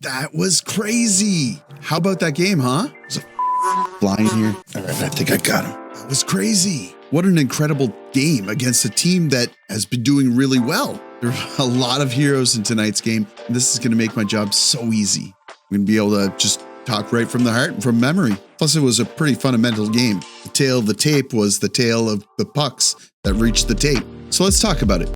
That was crazy. How about that game, huh? There's a flying here. All right, I think I got him. That was crazy. What an incredible game against a team that has been doing really well. There are a lot of heroes in tonight's game, and this is going to make my job so easy. I'm going to be able to just talk right from the heart and from memory. Plus, it was a pretty fundamental game. The tail of the tape was the tail of the pucks that reached the tape. So let's talk about it.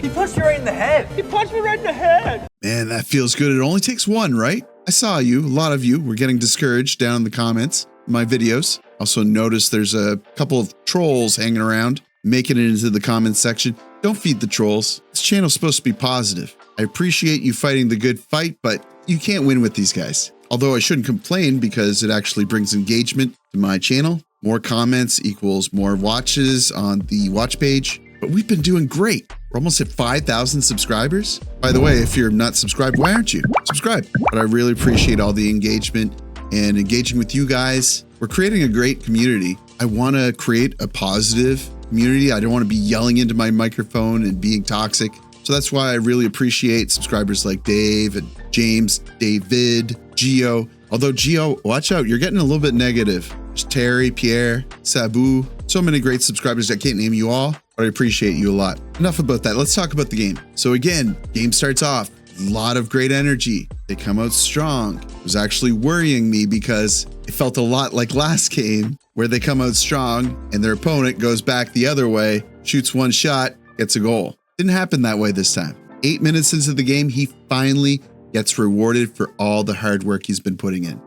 He punched you right in the head. He punched me right in the head. Man, that feels good. It only takes one, right? I saw you. A lot of you were getting discouraged down in the comments in my videos. Also noticed there's a couple of trolls hanging around, making it into the comments section. Don't feed the trolls. This channel's supposed to be positive. I appreciate you fighting the good fight, but you can't win with these guys. Although I shouldn't complain because it actually brings engagement to my channel. More comments equals more watches on the watch page. But we've been doing great. We're almost at 5,000 subscribers. By the way, if you're not subscribed, why aren't you? Subscribe. But I really appreciate all the engagement and engaging with you guys. We're creating a great community. I want to create a positive community. I don't want to be yelling into my microphone and being toxic. So that's why I really appreciate subscribers like Dave and James, David, Gio. Although Gio, watch out, you're getting a little bit negative. There's Terry, Pierre, Sabu, so many great subscribers. I can't name you all, but I appreciate you a lot. Enough about that. Let's talk about the game. So again, game starts off, a lot of great energy. They come out strong. It was actually worrying me because it felt a lot like last game where they come out strong and their opponent goes back the other way, shoots one shot, gets a goal. Didn't happen that way this time. 8 minutes into the game, he finally gets rewarded for all the hard work he's been putting in.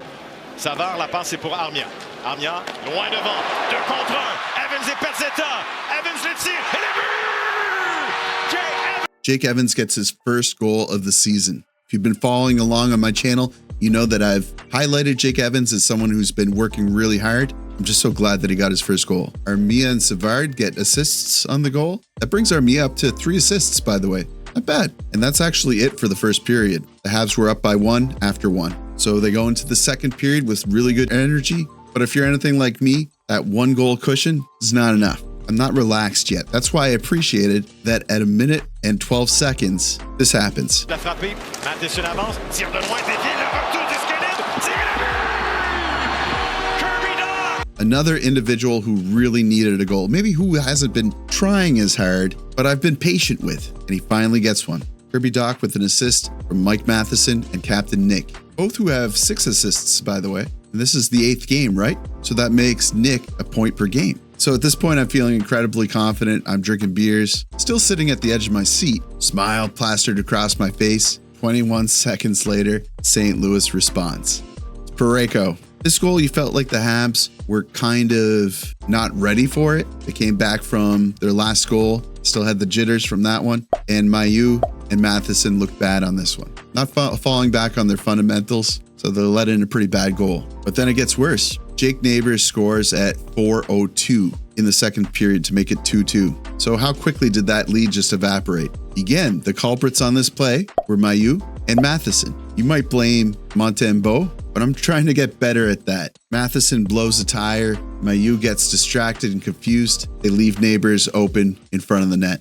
Savard, la passe c'est pour Armia. Armia, loin devant, 2 contre 1. Evans et Pezzetta. Evans le tire et le but! Jake Evans. Jake Evans gets his first goal of the season. If you've been following along on my channel, you know that I've highlighted Jake Evans as someone who's been working really hard. I'm just so glad that he got his first goal. Armia and Savard get assists on the goal. That brings Armia up to 3 assists, by the way. Not bad. And that's actually it for the first period. The Habs were up by 1 after 1. So they go into the second period with really good energy. But if you're anything like me, that 1 goal cushion is not enough. I'm not relaxed yet. That's why I appreciated that at 1 minute and 12 seconds, this happens. La frappée, Matheson avance, tire de loin, dévié, le retour du squelette, tire et le but! Kirby Dach! Another individual who really needed a goal, maybe who hasn't been trying as hard, but I've been patient with, and he finally gets one. Kirby Dach with an assist from Mike Matheson and Captain Nick, both who have 6 assists, by the way. And this is the 8th game, right? So that makes Nick a point per game. So at this point, I'm feeling incredibly confident. I'm drinking beers, still sitting at the edge of my seat, smile plastered across my face. 21 seconds later, St. Louis responds. It's Pareko. This goal, you felt like the Habs were kind of not ready for it. They came back from their last goal, still had the jitters from that one. And Mailloux and Matheson looked bad on this one. Not falling back on their fundamentals, so they let in a pretty bad goal. But then it gets worse. Jake Neighbors scores at 4:02 in the second period to make it 2-2. So how quickly did that lead just evaporate? Again, the culprits on this play were Mailloux and Matheson. You might blame Montembeault, but I'm trying to get better at that. Matheson blows a tire. Mailloux gets distracted and confused. They leave Neighbors open in front of the net.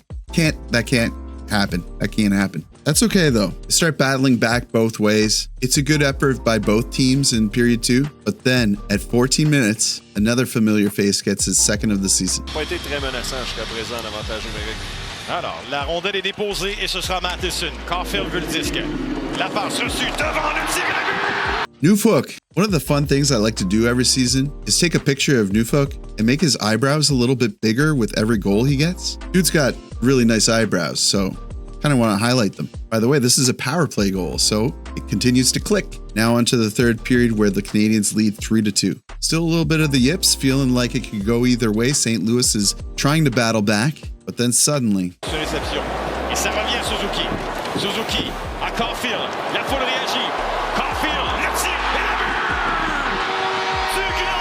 That can't happen. That can't happen. That's okay though. They start battling back both ways. It's a good effort by both teams in period 2, but then at 14 minutes, another familiar face gets his second of the season. Pas été très menaçant jusqu'à présent, l'avantage numérique. Alors, la rondelle est déposée et ce sera Matheson. Caulfield veut le disque. La passe reçue devant le tir et le but! Newfook. One of the fun things I like to do every season is take a picture of Newfook and make his eyebrows a little bit bigger with every goal he gets. Dude's got really nice eyebrows, so kind of want to highlight them. By the way, this is a power play goal, so it continues to click. Now onto the third period where the Canadiens lead 3-2. Still a little bit of the yips, feeling like it could go either way. St. Louis is trying to battle back, but then suddenly... Réception. Et ça revient à Suzuki. Suzuki à Caulfield. La foule réagit. Caulfield, le tir et le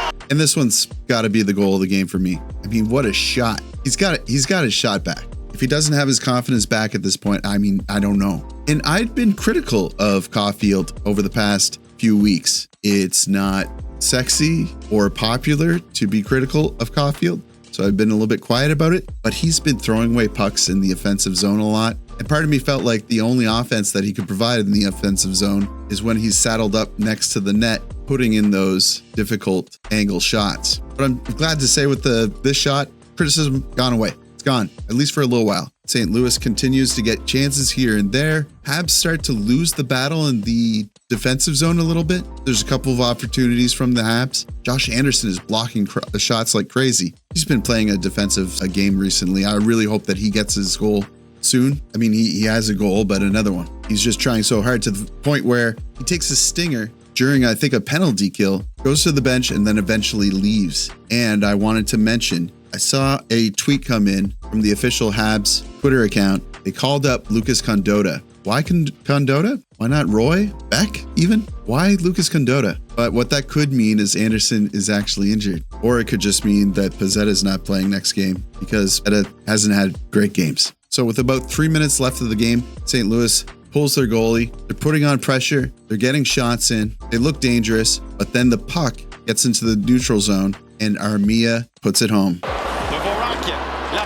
but! And this one's got to be the goal of the game for me. I mean, what a shot. He's got his shot back. If he doesn't have his confidence back at this point, I mean, I don't know. And I've been critical of Caulfield over the past few weeks. It's not sexy or popular to be critical of Caulfield. so I've been a little bit quiet about it, but he's been throwing away pucks in the offensive zone a lot. And part of me felt like the only offense that he could provide in the offensive zone is when he's saddled up next to the net, putting in those difficult angle shots. But I'm glad to say with this shot, criticism gone away. It's gone, at least for a little while. St. Louis continues to get chances here and there. Habs start to lose the battle in the defensive zone a little bit. There's a couple of opportunities from the Habs. Josh Anderson is blocking the shots like crazy. He's been playing a defensive game recently. I really hope that he gets his goal soon. I mean, he has a goal, but another one. He's just trying so hard to the point where he takes a stinger during, I think, a penalty kill, goes to the bench, and then eventually leaves. And I wanted to mention, I saw a tweet come in from the official Habs Twitter account. They called up Lucas Condotta. Why Condotta? Why not Roy? Beck, even? Why Lucas Condotta? But what that could mean is Anderson is actually injured. Or it could just mean that Pezzetta's not playing next game because Pezzetta hasn't had great games. So with about 3 minutes left of the game, St. Louis pulls their goalie. They're putting on pressure. They're getting shots in. They look dangerous, but then the puck gets into the neutral zone and Armia puts it home. La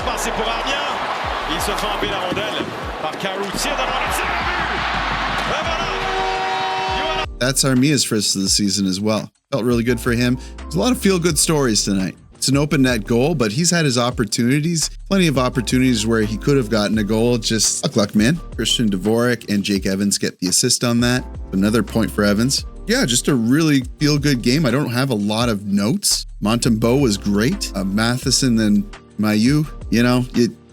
passe pour Armia. Il se fait enlever la rondelle par Caroutier devant le tir à but. That's Armia's first of the season as well. Felt really good for him. There's a lot of feel-good stories tonight. It's an open net goal, but he's had his opportunities. Plenty of opportunities where he could have gotten a goal. Just luck, man. Christian Dvorak and Jake Evans get the assist on that. Another point for Evans. Yeah, just a really feel-good game. I don't have a lot of notes. Montembeault was great. Matheson and Mayu,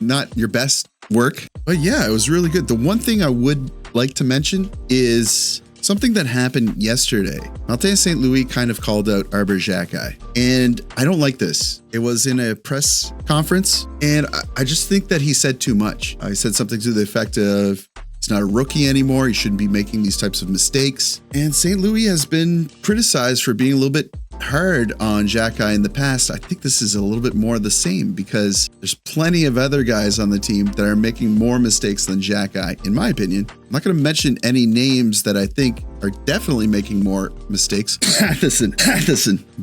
not your best work. But yeah, it was really good. The one thing I would like to mention is something that happened yesterday. Montreal St. Louis kind of called out Arber Xhekaj, and I don't like this. It was in a press conference, and I just think that he said too much. I said something to the effect of, he's not a rookie anymore. He shouldn't be making these types of mistakes. And St. Louis has been criticized for being a little bit hard on Xhekaj in the past. I think this is a little bit more the same because there's plenty of other guys on the team that are making more mistakes than Xhekaj, in my opinion. I'm not going to mention any names that I think are definitely making more mistakes. Matheson.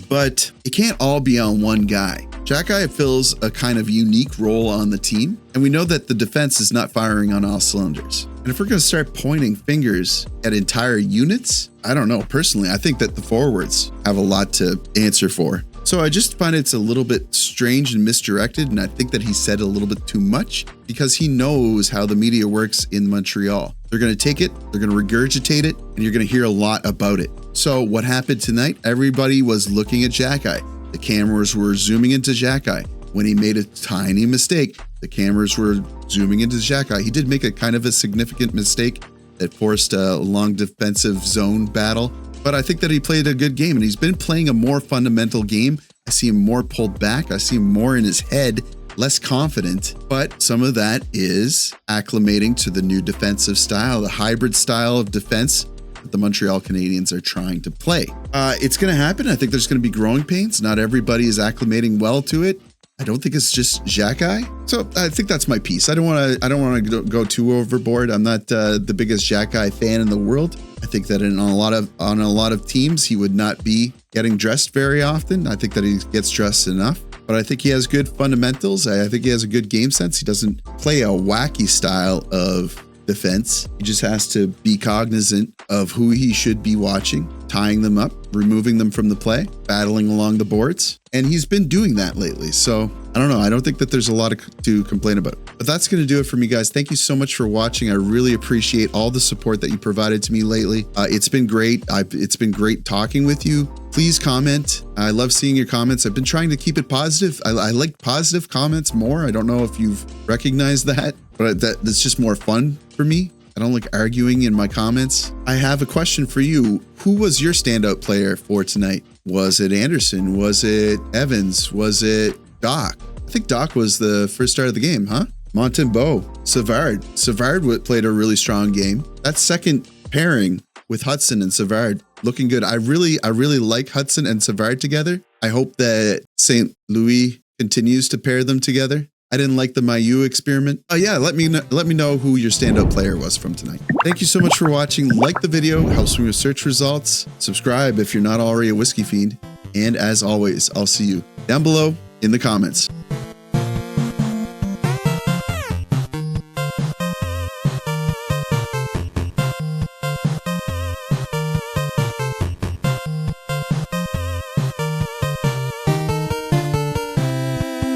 But it can't all be on one guy. Xhekaj fills a kind of unique role on the team, and we know that the defense is not firing on all cylinders. And if we're going to start pointing fingers at entire units, I don't know. Personally, I think that the forwards have a lot to answer for. So I just find it's a little bit strange and misdirected, and I think that he said a little bit too much because he knows how the media works in Montreal. They're going to take it, they're going to regurgitate it, and you're going to hear a lot about it. So what happened tonight? Everybody was looking at Xhekaj. The cameras were zooming into Xhekaj. When he made a tiny mistake, the cameras were zooming into Xhekaj. He did make a kind of a significant mistake that forced a long defensive zone battle, but I think that he played a good game, and he's been playing a more fundamental game. I see him more pulled back. I see him more in his head, less confident, but some of that is acclimating to the new defensive style, the hybrid style of defense that the Montreal Canadiens are trying to play. It's going to happen. I think there's going to be growing pains. Not everybody is acclimating well to it. I don't think it's just Xhekaj. So I think that's my piece. I don't want to go too overboard. I'm not the biggest Xhekaj fan in the world. I think that on a lot of teams, he would not be getting dressed very often. I think that he gets dressed enough, but I think he has good fundamentals. I think he has a good game sense. He doesn't play a wacky style of defense. He just has to be cognizant of who he should be watching, tying them up, removing them from the play, battling along the boards. And he's been doing that lately. So I don't know. I don't think that there's a lot to complain about. But that's going to do it for me, guys. Thank you so much for watching. I really appreciate all the support that you provided to me lately. It's been great. It's been great talking with you. Please comment. I love seeing your comments. I've been trying to keep it positive. I like positive comments more. I don't know if you've recognized that, but that's just more fun for me. I don't like arguing in my comments. I have a question for you. Who was your standout player for tonight? Was it Anderson? Was it Evans? Was it Dach? I think Dach was the first start of the game, huh? Montembeault, Savard played a really strong game. That second pairing with Hudson and Savard looking good. I really like Hudson and Savard together. I hope that St. Louis continues to pair them together. I didn't like the Mayu experiment. Yeah, let me know who your standout player was from tonight. Thank you so much for watching. Like the video, helps me with search results. Subscribe if you're not already a whiskey fiend. And as always, I'll see you down below in the comments.